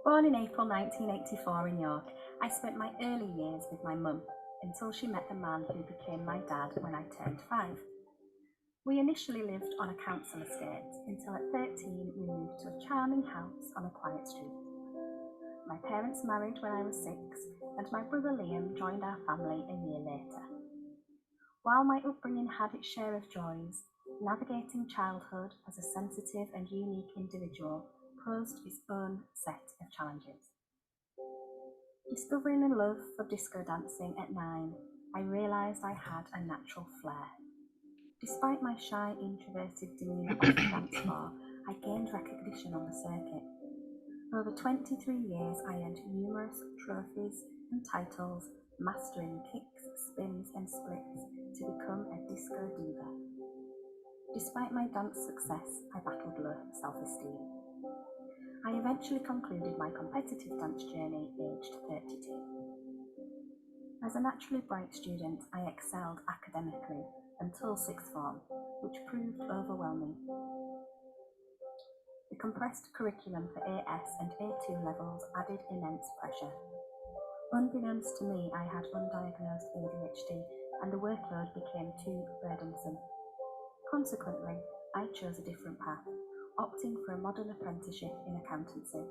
Born in April 1984 in York, I spent my early years with my mum until she met the man who became my dad when I turned 5. We initially lived on a council estate until at 13 we moved to a charming house on a quiet street. My parents married when I was 6 and my brother Liam joined our family a year later. While my upbringing had its share of joys, navigating childhood as a sensitive and unique individual posed its own set of challenges. Discovering a love for disco dancing at 9, I realised I had a natural flair. Despite my shy, introverted demeanour off the dance floor, I gained recognition on the circuit. Over 23 years, I earned numerous trophies and titles, mastering kicks, spins and splits to become a disco diva. Despite my dance success, I battled low self-esteem. I eventually concluded my competitive dance journey aged 32. As a naturally bright student, I excelled academically until sixth form, which proved overwhelming. The compressed curriculum for AS and A2 levels added immense pressure. Unbeknownst to me, I had undiagnosed ADHD and the workload became too burdensome. Consequently, I chose a different path, opting for a modern apprenticeship in accountancy.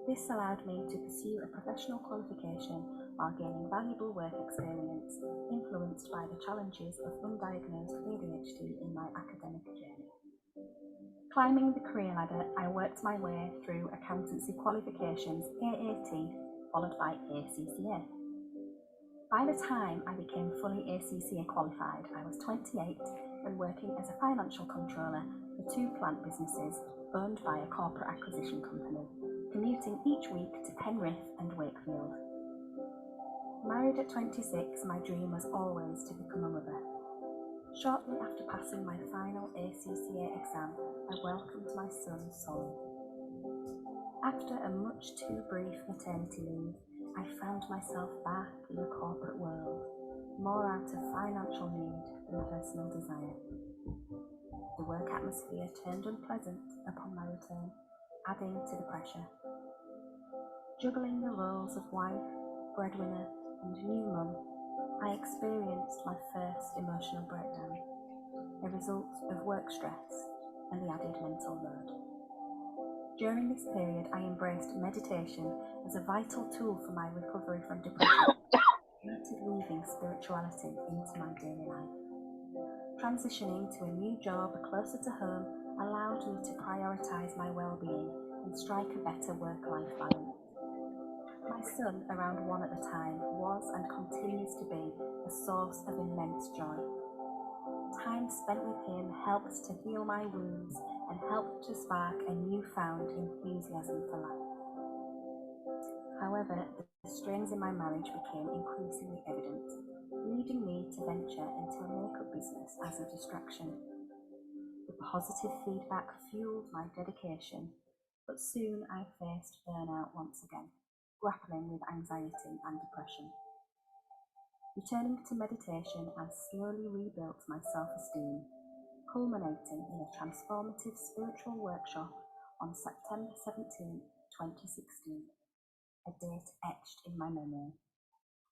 This allowed me to pursue a professional qualification while gaining valuable work experience, influenced by the challenges of undiagnosed ADHD in my academic journey. Climbing the career ladder, I worked my way through accountancy qualifications, AAT, followed by ACCA. By the time I became fully ACCA qualified, I was 28 and working as a financial controller for 2 plant businesses owned by a corporate acquisition company, commuting each week to Penrith and Wakefield. Married at 26, my dream was always to become a mother. Shortly after passing my final ACCA exam, I welcomed my son, Solly. After a much too brief maternity leave, I found myself back in the corporate world, more out of financial need than personal desire. The work atmosphere turned unpleasant upon my return, adding to the pressure. Juggling the roles of wife, breadwinner, and new mum, I experienced my first emotional breakdown, a result of work stress and the added mental load. During this period, I embraced meditation as a vital tool for my recovery from depression, started weaving spirituality into my daily life. Transitioning to a new job closer to home allowed me to prioritise my well-being and strike a better work-life balance. My son, around 1 at the time, was and continues to be a source of immense joy. Time spent with him helped to heal my wounds and helped to spark a newfound enthusiasm for life. However, the strains in my marriage became increasingly evident, leading me to venture into a makeup business as a distraction. The positive feedback fueled my dedication, but soon I faced burnout once again, grappling with anxiety and depression. Returning to meditation, I slowly rebuilt my self-esteem, culminating in a transformative spiritual workshop on September 17, 2016, a date etched in my memory.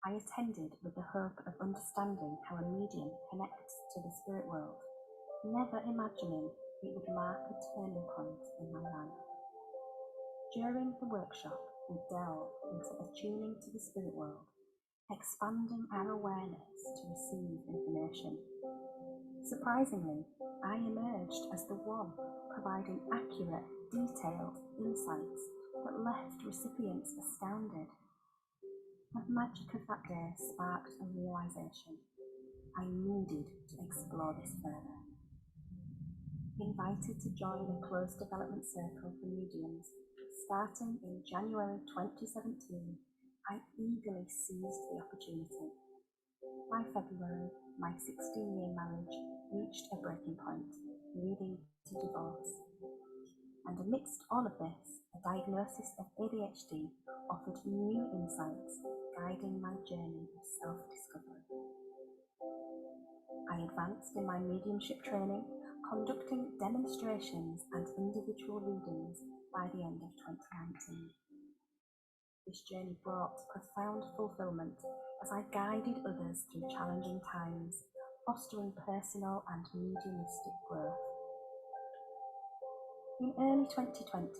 I attended with the hope of understanding how a medium connects to the spirit world, never imagining it would mark a turning point in my life. During the workshop, we delved into attuning to the spirit world, expanding our awareness to receive information. Surprisingly, I emerged as the one providing accurate, detailed insights that left recipients astounded. The magic of that day sparked a realization. I needed to explore this further. Invited to join a closed development circle for mediums, starting in January 2017, I eagerly seized the opportunity. By February, my 16-year marriage reached a breaking point, leading to divorce. And amidst all of this, a diagnosis of ADHD offered new insights, guiding my journey of self-discovery. I advanced in my mediumship training, conducting demonstrations and individual readings by the end of 2019. This journey brought profound fulfillment as I guided others through challenging times, fostering personal and mediumistic growth. In early 2020,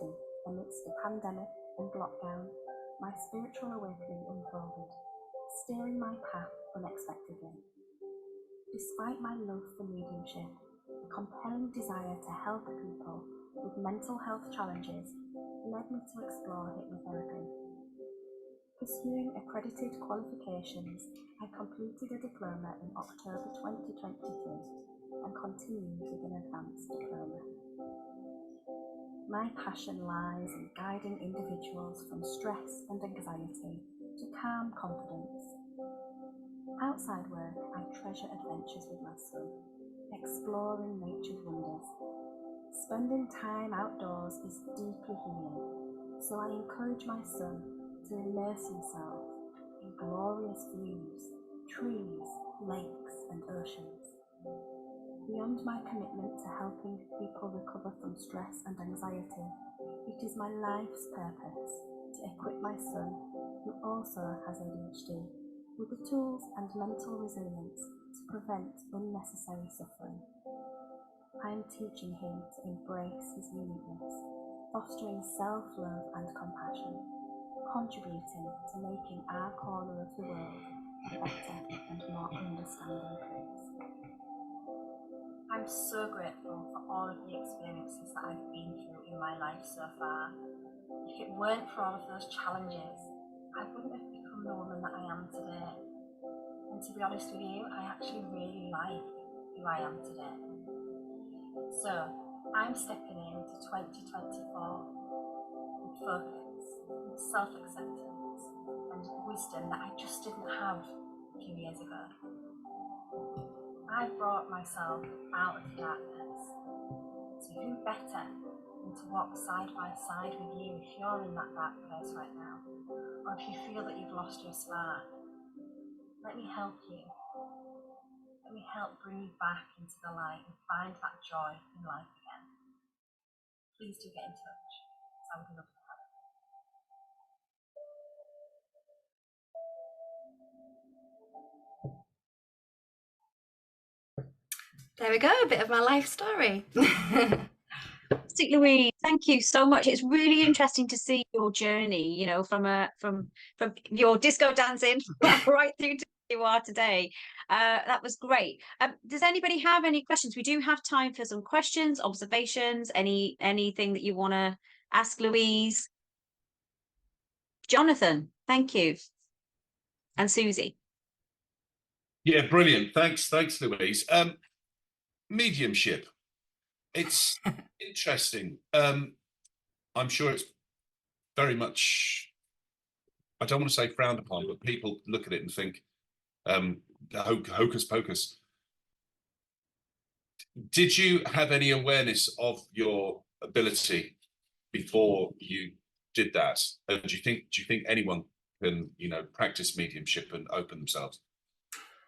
amidst the pandemic and lockdown, my spiritual awakening unfolded, steering my path unexpectedly. Despite my love for mediumship, a compelling desire to help people with mental health challenges led me to explore hypnotherapy. Pursuing accredited qualifications, I completed a diploma in October 2023 and continued with an advanced diploma. My passion lies in guiding individuals from stress and anxiety to calm confidence. Outside work, I treasure adventures with my son, exploring nature's wonders. Spending time outdoors is deeply healing, so I encourage my son to immerse himself in glorious views, trees, lakes, and oceans. Beyond my commitment to helping people recover from stress and anxiety, it is my life's purpose to equip my son, who also has ADHD, with the tools and mental resilience to prevent unnecessary suffering. I am teaching him to embrace his uniqueness, fostering self-love and compassion, contributing to making our corner of the world a better and more understanding place. I'm so grateful for all of the experiences that I've been through in my life so far. If it weren't for all of those challenges, I wouldn't have become the woman that I am today. And to be honest with you, I actually really like who I am today. So, I'm stepping into 2024 with focus, with self-acceptance, and wisdom that I just didn't have a few years ago. I've brought myself out of the darkness. So who better than to walk side by side with you if you're in that dark place right now, or if you feel that you've lost your spark. Let me help you. Let me help bring you back into the light and find that joy in life again. Please do get in touch. I would love to have you. There we go, a bit of my life story. Louise, thank you so much. It's really interesting to see your journey, you know, from your disco dancing right through to where you are today. That was great. Does anybody have any questions? We do have time for some questions, observations, anything that you want to ask Louise. Jonathan, thank you. And Susie. Yeah, brilliant. Thanks, Louise. Mediumship. It's interesting. I'm sure it's very much, I don't want to say frowned upon, but people look at it and think, hocus pocus. Did you have any awareness of your ability before you did that? Do you think anyone can, practice mediumship and open themselves?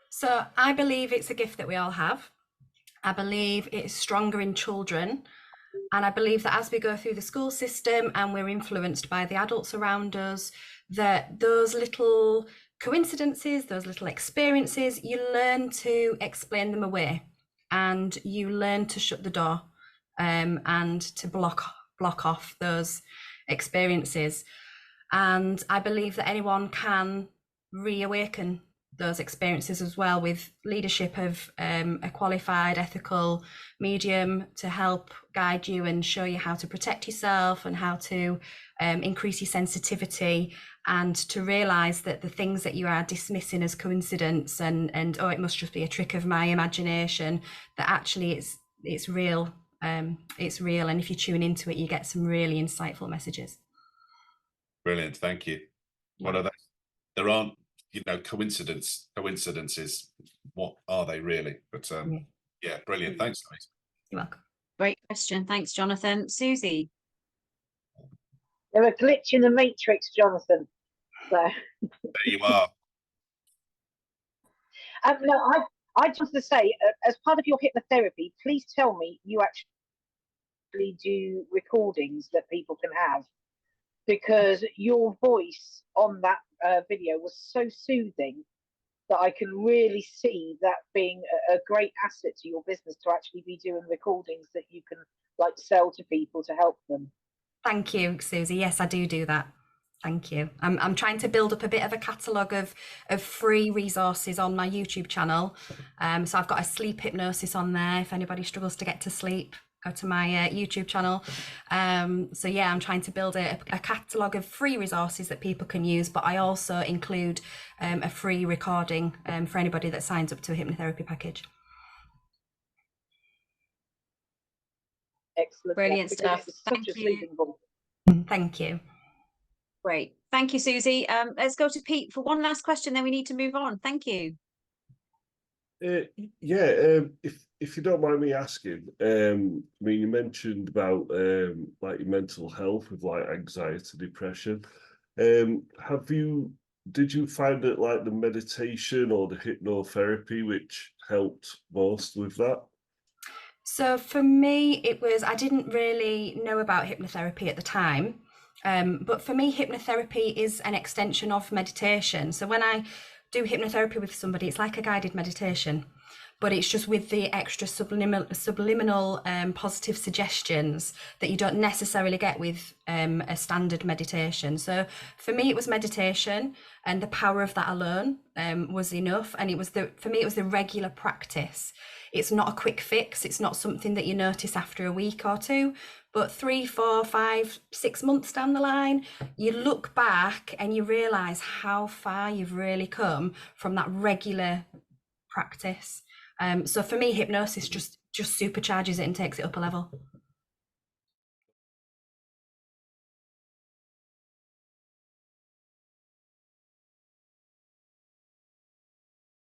So I believe it's a gift that we all have. I believe it's stronger in children. And I believe that as we go through the school system and we're influenced by the adults around us, that those little coincidences, those little experiences, you learn to explain them away and you learn to shut the door and to block off those experiences. And I believe that anyone can reawaken those experiences as well with leadership of a qualified ethical medium to help guide you and show you how to protect yourself and how to increase your sensitivity and to realize that the things that you are dismissing as coincidence and oh, it must just be a trick of my imagination, that actually it's real. It's real, and if you tune into it, you get some really insightful messages. Brilliant, thank you. What are they? There aren't, coincidences. What are they really? But yeah, brilliant. Thanks, Louise. You're welcome. Great question. Thanks, Jonathan. Susie. They're a glitch in the matrix, Jonathan. So there you are. No, I just want to say, as part of your hypnotherapy, please tell me you actually do recordings that people can have, because your voice on that video was so soothing that I can really see that being a great asset to your business, to actually be doing recordings that you can like sell to people to help them. Thank you, Susie. Yes, I do that. Thank you. I'm trying to build up a bit of a catalogue of free resources on my YouTube channel. So I've got a sleep hypnosis on there. If anybody struggles to get to sleep, go to my YouTube channel. So yeah, I'm trying to build a catalogue of free resources that people can use, but I also include a free recording for anybody that signs up to a hypnotherapy package. Excellent. Brilliant Because stuff. it was Thank such a you. soothing voice. Thank you. Great. Thank you, Susie. Let's go to Pete for one last question, then we need to move on. Thank you. If you don't mind me asking, I mean, you mentioned about like your mental health with like anxiety, depression. Did you find that like the meditation or the hypnotherapy which helped most with that? So for me, I didn't really know about hypnotherapy at the time. But for me, hypnotherapy is an extension of meditation. So when I do hypnotherapy with somebody, it's like a guided meditation, but it's just with the extra subliminal positive suggestions that you don't necessarily get with a standard meditation. So for me, it was meditation, and the power of that alone was enough. And for me, it was the regular practice. It's not a quick fix. It's not something that you notice after a week or two, but 3, 4, 5, 6 months down the line, you look back and you realise how far you've really come from that regular practice. So for me, hypnosis just supercharges it and takes it up a level.